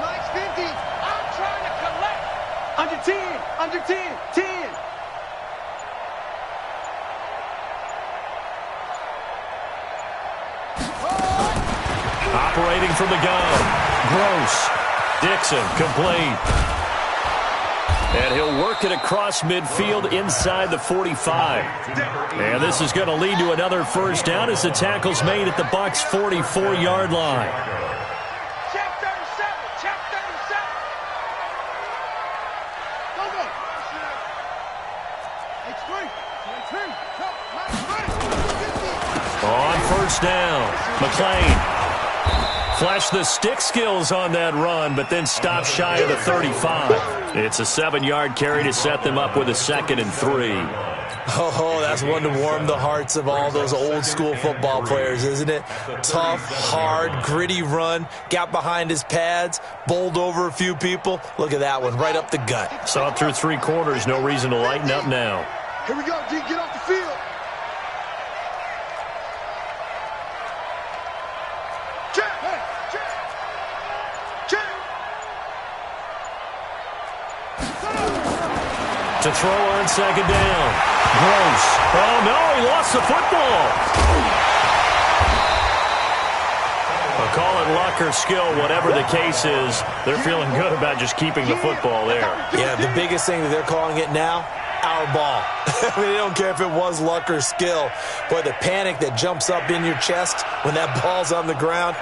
[SPEAKER 3] Mike's 50. I'm trying to collect. Under 10.
[SPEAKER 4] Operating from the gun. Gross. Dixon complete. And he'll work it across midfield inside the 45. And this is going to lead to another first down as the tackle's made at the Bucs' 44-yard line.
[SPEAKER 3] Check 37. Go.
[SPEAKER 4] On first down, McClain. Flashed the stick skills on that run, but then stopped shy of the 35. It's a 7-yard carry to set them up with a 2nd and 3.
[SPEAKER 5] Oh, that's one to warm the hearts of all those old-school football players, isn't it? Tough, hard, gritty run, got behind his pads, bowled over a few people. Look at that one, right up the gut.
[SPEAKER 4] Saw it through 3 quarters, no reason to lighten up now.
[SPEAKER 3] Here we go, D. Get off the field.
[SPEAKER 4] To throw on second down. Gross. Oh, no, he lost the football. I'll call it luck or skill, whatever the case is. They're feeling good about just keeping the football there.
[SPEAKER 5] Yeah, the biggest thing that they're calling it now, our ball. I mean, they don't care if it was luck or skill. Boy, the panic that jumps up in your chest when that ball's on the ground,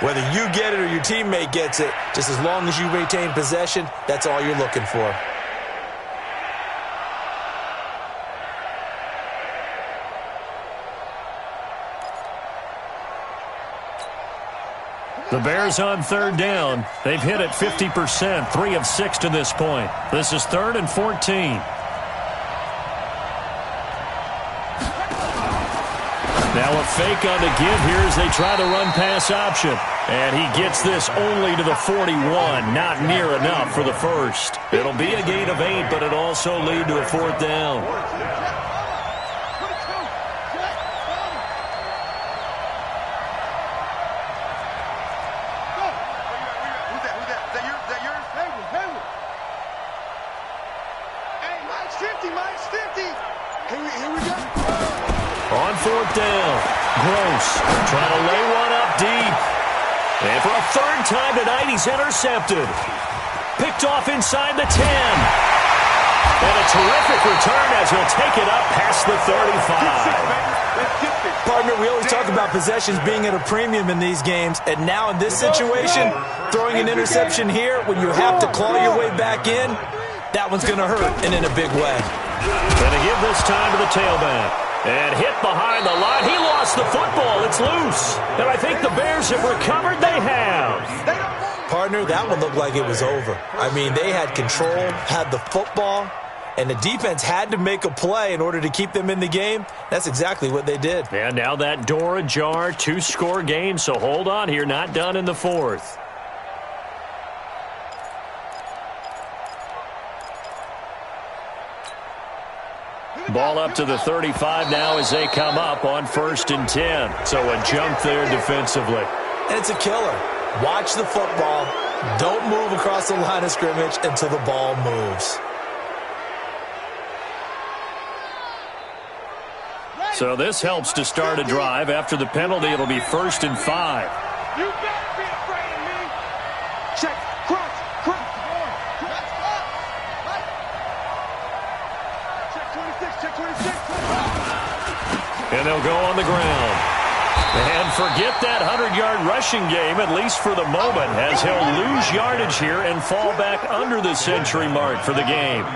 [SPEAKER 5] whether you get it or your teammate gets it, just as long as you maintain possession, that's all you're looking for.
[SPEAKER 4] The Bears on third down. They've hit it 50%, 3 of 6 to this point. This is 3rd and 14. Now a fake on the give here as they try the run-pass option. And he gets this only to the 41, not near enough for the first. It'll be a gain of 8, but it'll also lead to a 4th down. On 4th down, Gross trying to lay one up deep. And for a 3rd time tonight, he's intercepted. Picked off inside the 10. And a terrific return as he'll take it up past the 35.
[SPEAKER 5] Partner, we always talk about possessions being at a premium in these games. And now in this situation, throwing an interception here when you have to claw your way back in, that one's going to hurt and in a big way.
[SPEAKER 4] Going to give this time to the tailback. And hit behind the line. He lost the football. It's loose. And I think the Bears have recovered. They have.
[SPEAKER 5] Partner, that one looked like it was over. I mean, they had control, had the football, and the defense had to make a play in order to keep them in the game. That's exactly what they did.
[SPEAKER 4] And now that door ajar, 2-score game. So hold on here. Not done in the 4th. Ball up to the 35 now as they come up on 1st and 10. So a jump there defensively.
[SPEAKER 5] And it's a killer. Watch the football. Don't move across the line of scrimmage until the ball moves.
[SPEAKER 4] So this helps to start a drive. After the penalty, it'll be 1st and 5.
[SPEAKER 3] You better be afraid of me. Check. Cross. Check 26.
[SPEAKER 4] And they'll go on the ground. And forget that 100-yard rushing game, at least for the moment, as he'll lose yardage here and fall back under the century mark for the game.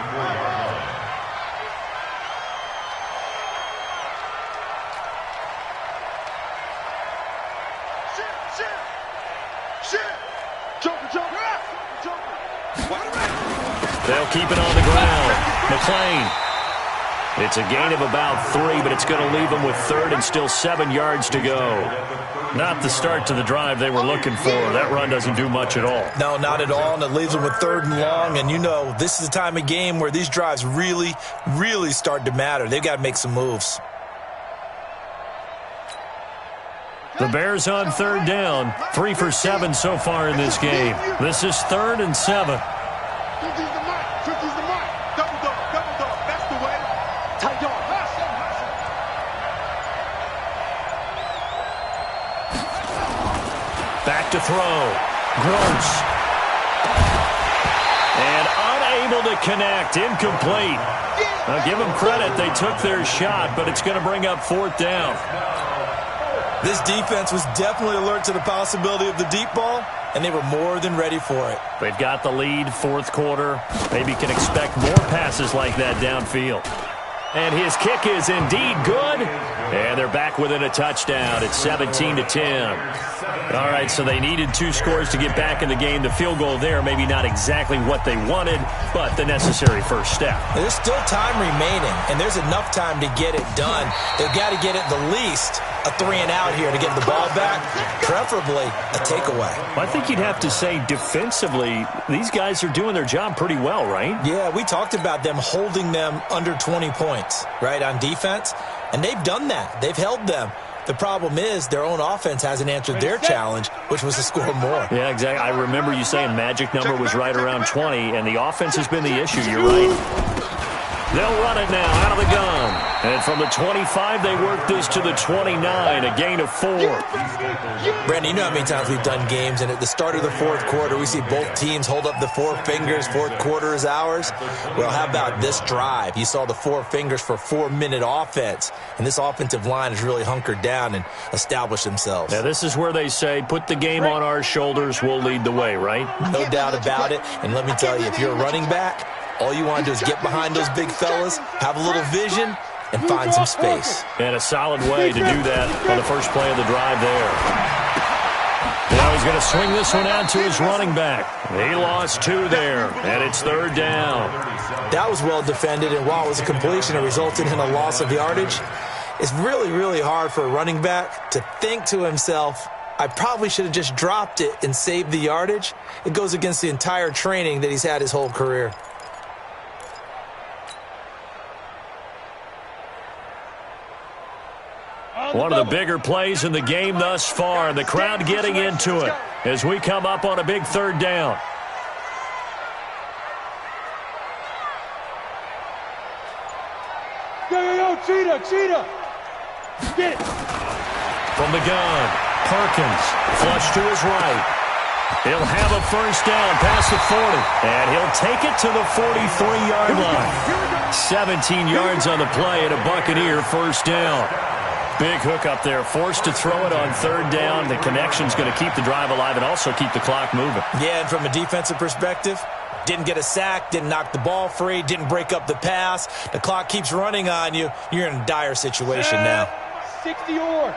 [SPEAKER 4] They'll keep it on the ground. McLean. It's a gain of about 3, but it's going to leave them with 3rd and still 7 yards to go. Not the start to the drive they were looking for. That run doesn't do much at all.
[SPEAKER 5] No, not at all, and it leaves them with 3rd and long. And, you know, this is the time of game where these drives really, really start to matter. They've got to make some moves.
[SPEAKER 4] The Bears on 3rd down. 3 for 7 so far in this game. This is 3rd and 7.
[SPEAKER 3] 50's the mark. Double dog. That's the way. Tight dog.
[SPEAKER 4] Back to throw. Gross. And unable to connect. Incomplete. Now give them credit. They took their shot, but it's going to bring up 4th down.
[SPEAKER 5] This defense was definitely alert to the possibility of the deep ball, and they were more than ready for it.
[SPEAKER 4] They've got the lead, 4th quarter. Maybe can expect more passes like that downfield. And his kick is indeed good. And they're back within a touchdown. It's 17-10. All right, so they needed 2 scores to get back in the game. The field goal there, maybe not exactly what they wanted, but the necessary first step.
[SPEAKER 5] There's still time remaining, and there's enough time to get it done. They've got to get at the least a 3-and-out here to get the ball back, preferably a takeaway.
[SPEAKER 4] Well, I think you'd have to say defensively, these guys are doing their job pretty well, right?
[SPEAKER 5] Yeah, we talked about them holding them under 20 points, right, on defense, and they've done that. They've held them. The problem is their own offense hasn't answered their challenge, which was to score more.
[SPEAKER 4] Yeah, exactly. I remember you saying magic number was right around 20, and the offense has been the issue. You're right. They'll run it now out of the gun. And from the 25, they work this to the 29, a gain of 4.
[SPEAKER 5] Brandon, you know how many times we've done games, and at the start of the 4th quarter, we see both teams hold up the 4 fingers, 4th quarter is ours. Well, how about this drive? You saw the 4 fingers for 4-minute offense, and this offensive line has really hunkered down and established themselves.
[SPEAKER 4] Now, this is where they say, put the game on our shoulders, we'll lead the way, right?
[SPEAKER 5] No doubt about it, and let me tell you, if you're a running back, all you want to do is get behind those big fellas, have a little vision, and find some space.
[SPEAKER 4] And a solid way to do that on the first play of the drive there. Now he's going to swing this one out to his running back. He lost 2 there, and it's 3rd down.
[SPEAKER 5] That was well defended, and while it was a completion, it resulted in a loss of yardage. It's really, really hard for a running back to think to himself, I probably should have just dropped it and saved the yardage. It goes against the entire training that he's had his whole career.
[SPEAKER 4] One of the bigger plays in the game thus far. The crowd getting into it as we come up on a big 3rd down.
[SPEAKER 3] Yo, cheetah. Get it.
[SPEAKER 4] From the gun, Perkins, flush to his right. He'll have a first down past the 40, and he'll take it to the 43-yard line. 17 yards on the play and a Buccaneer first down. Big hook up there, forced to throw it on 3rd down. The connection's going to keep the drive alive and also keep the clock moving.
[SPEAKER 5] Yeah, and from a defensive perspective, didn't get a sack, didn't knock the ball free, didn't break up the pass. The clock keeps running on you. You're in a dire situation now.
[SPEAKER 3] 60 or.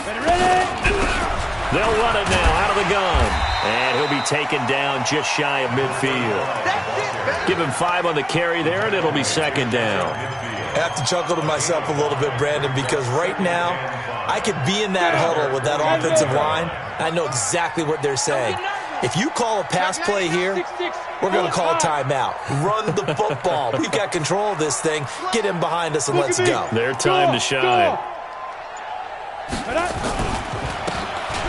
[SPEAKER 3] Ready?
[SPEAKER 4] They'll run it now out of the gun. And he'll be taken down just shy of midfield. Give him 5 on the carry there, and it'll be 2nd down.
[SPEAKER 5] I have to chuckle to myself a little bit, Brandon, because right now I could be in that huddle with that offensive line. I know exactly what they're saying. If you call a pass play here, we're going to call a timeout. Run the football. We've got control of this thing. Get him behind us and let's go.
[SPEAKER 4] Their time to shine.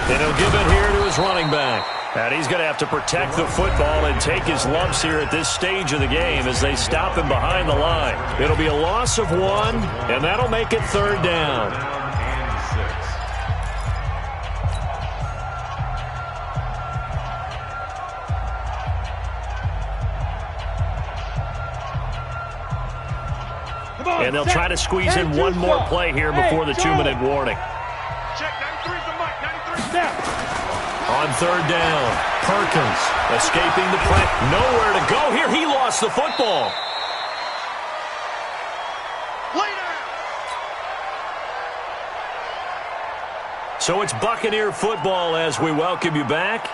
[SPEAKER 4] And he'll give it here to his running back. And he's going to have to protect the football and take his lumps here at this stage of the game as they stop him behind the line. It'll be a loss of 1, and that'll make it 3rd down. And they'll try to squeeze in one more play here before the 2-minute warning.
[SPEAKER 3] Check, 93's the mic, 93's now.
[SPEAKER 4] On 3rd down, Perkins escaping the play. Nowhere to go here. He lost the football. So it's Buccaneer football as we welcome you back.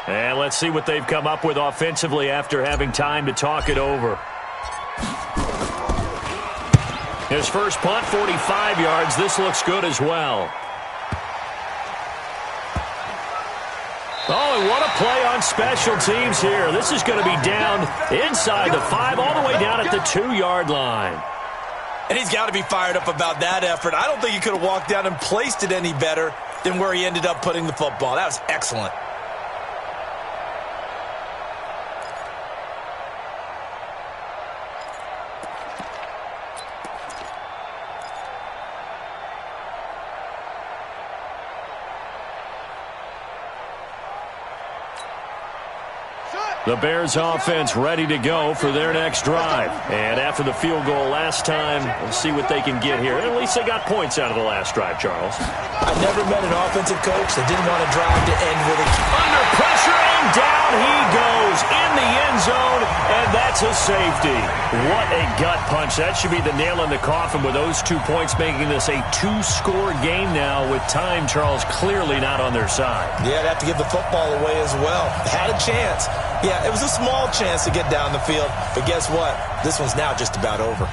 [SPEAKER 4] And let's see what they've come up with offensively after having time to talk it over. His first punt, 45 yards. This looks good as well. Oh, and what a play on special teams here. This is going to be down inside the 5, all the way down at the 2-yard line.
[SPEAKER 5] And he's got to be fired up about that effort. I don't think he could have walked down and placed it any better than where he ended up putting the football. That was excellent.
[SPEAKER 4] The Bears offense ready to go for their next drive. And after the field goal last time, we'll see what they can get here. At least they got points out of the last drive, Charles.
[SPEAKER 5] I've never met an offensive coach that didn't want to drive to end with a...
[SPEAKER 4] Under pressure, and down he goes in the end zone, and that's a safety. What a gut punch. That should be the nail in the coffin with those 2 points, making this a 2-score game now with time, Charles, clearly not on their side.
[SPEAKER 5] Yeah, they have to give the football away as well. Had a chance. Yeah, it was a small chance to get down the field, but guess what? This one's now just about over.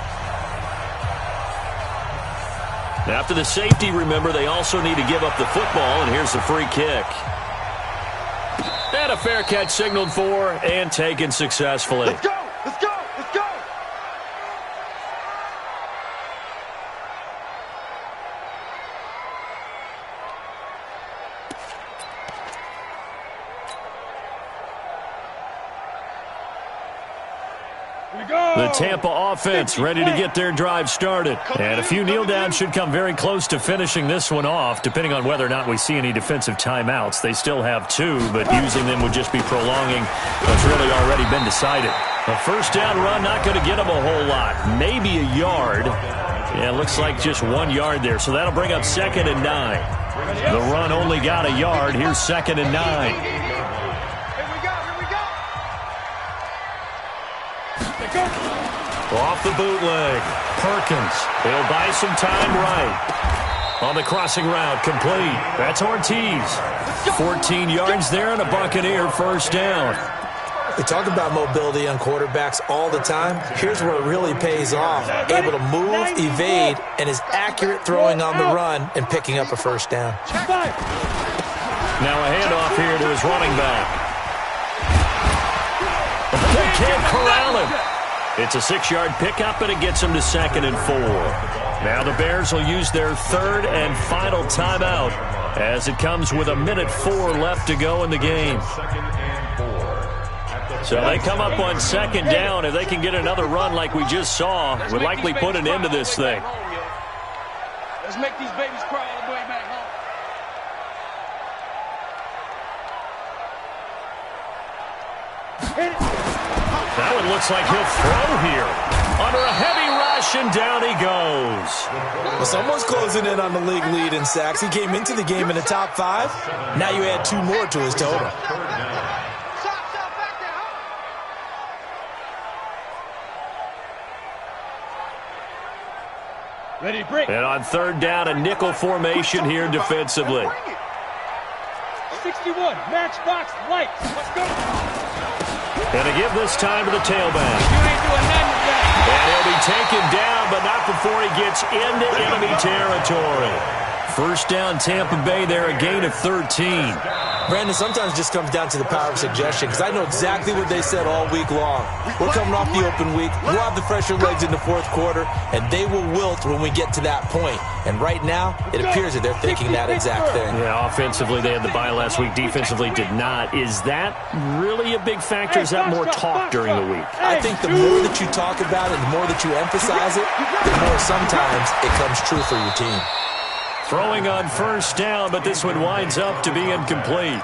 [SPEAKER 4] After the safety, remember, they also need to give up the football, and here's the free kick. And a fair catch signaled for and taken successfully.
[SPEAKER 3] Let's go! Let's go! Let's go!
[SPEAKER 4] The Tampa offense ready to get their drive started. And a few kneel downs should come very close to finishing this one off, depending on whether or not we see any defensive timeouts. They still have 2, but using them would just be prolonging what's really already been decided. A first down run, not going to get them a whole lot. Maybe a yard. Yeah, it looks like just 1 yard there. So that'll bring up 2nd and 9. The run only got a yard. Here's 2nd and 9. Off the bootleg, Perkins. He'll buy some time right. On the crossing route, complete. That's Ortiz. 14 yards there and a Buccaneer first down.
[SPEAKER 5] We talk about mobility on quarterbacks all the time. Here's where it really pays off. Able to move, evade, and is accurate throwing on the run and picking up a first down.
[SPEAKER 4] Now a handoff here to his running back. They can't corral him. It's a 6-yard pickup, and it gets them to 2nd and 4. Now the Bears will use their 3rd and final timeout as it comes with 1:04 left to go in the game. So they come up on 2nd down. If they can get another run like we just saw, would likely put an end to this thing.
[SPEAKER 3] Let's make these babies cry all the way back home.
[SPEAKER 4] That one looks like he'll throw here. Under a heavy rush, and down he goes.
[SPEAKER 5] Well, someone's closing in on the league lead in sacks. He came into the game in the top 5. Now you add 2 more to his total.
[SPEAKER 3] Ready, break.
[SPEAKER 4] And on 3rd down, a nickel formation here defensively.
[SPEAKER 3] 61, matchbox lights. Let's go.
[SPEAKER 4] And to give this time to the tailback.
[SPEAKER 3] You ain't doing nothing with that.
[SPEAKER 4] And he'll be taken down, but not before he gets into enemy territory. First down, Tampa Bay there, a gain of 13.
[SPEAKER 5] Brandon, sometimes it just comes down to the power of suggestion because I know exactly what they said all week long. We're coming off the open week. We'll have the fresher legs in the fourth quarter, and they will wilt when we get to that point. And right now, it appears that they're thinking that exact thing.
[SPEAKER 4] Yeah, offensively, they had the bye last week. Defensively, did not. Is that really a big factor? Is that more talk during the week?
[SPEAKER 5] I think the more that you talk about it, the more that you emphasize it, the more sometimes it comes true for your team.
[SPEAKER 4] Throwing on first down, but this one winds up to be incomplete.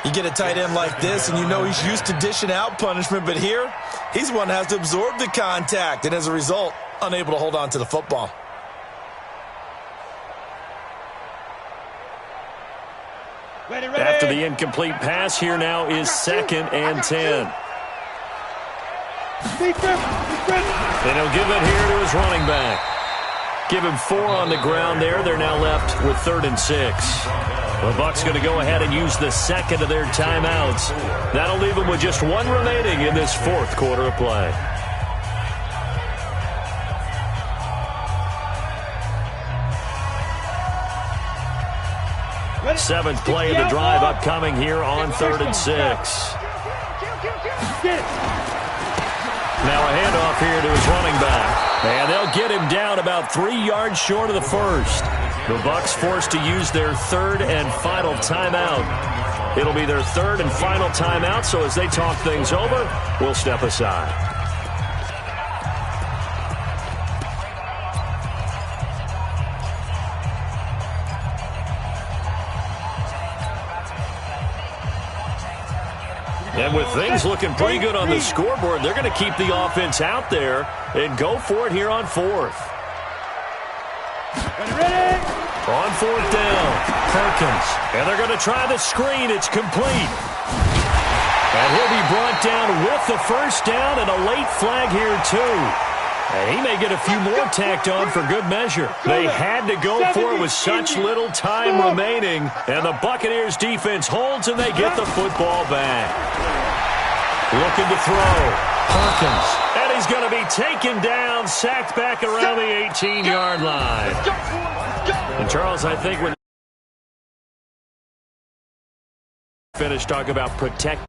[SPEAKER 5] You get a tight end like this, and you know he's used to dishing out punishment, but here, he's the one that has to absorb the contact, and as a result, unable to hold on to the football.
[SPEAKER 4] After the incomplete pass, here now is 2nd and 10. And he'll give it here to his running back. Give him 4 on the ground there. They're now left with 3rd and 6. The Bucs going to go ahead and use the second of their timeouts. That'll leave them with just 1 remaining in this fourth quarter of play. Seventh play of the drive upcoming here on 3rd and 6. Now a handoff here to his running back. And they'll get him down about 3 yards short of the first. The Bucs forced to use their 3rd and final timeout. It'll be their 3rd and final timeout, so as they talk things over, we'll step aside. And with things looking pretty good on the scoreboard, they're going to keep the offense out there and go for it here on 4th. On 4th down, Perkins. And they're going to try the screen. It's complete. And he'll be brought down with the first down and a late flag here, too. And he may get a few more tacked on for good measure. They had to go for it with such little time remaining. And the Buccaneers defense holds and they get the football back. Looking to throw. Perkins. And he's going to be taken down, sacked back around the 18-yard line. And Charles, I think when finish talk about protect.